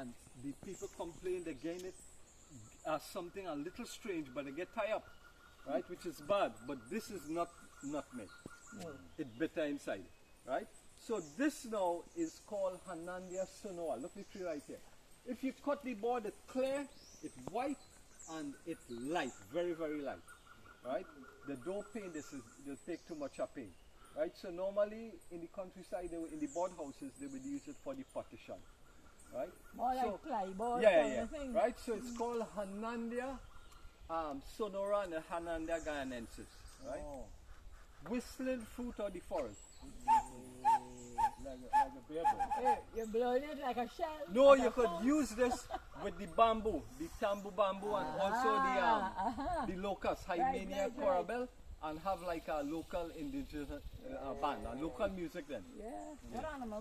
and the people complain they gain it as something a little strange, but they get tied up, right? Which is bad. But this is not nutmeg. It's bitter inside, right? So this now is called Hanandia Sonora. Look at the tree right here. If you cut the board, it's clear, it's white, and it's light, very, very light, right? They don't paint this, they'll take too much of paint, right? So normally in the countryside, in the board houses, they would use it for the partition, right? More So, like plyboard yeah, kind yeah, of thing. right? So it's called Hanandia Sonora and Hanandia Guyanensis, right? Oh. Whistling fruit of the forest. Like a bear bird. Hey, you're blowing it like a shell. No, like you a could foam. use this with the bamboo, the tambu bamboo, and also the locust, Hymenia right. corabel, and have like a local indigenous band, a local music then. Yeah. What animal?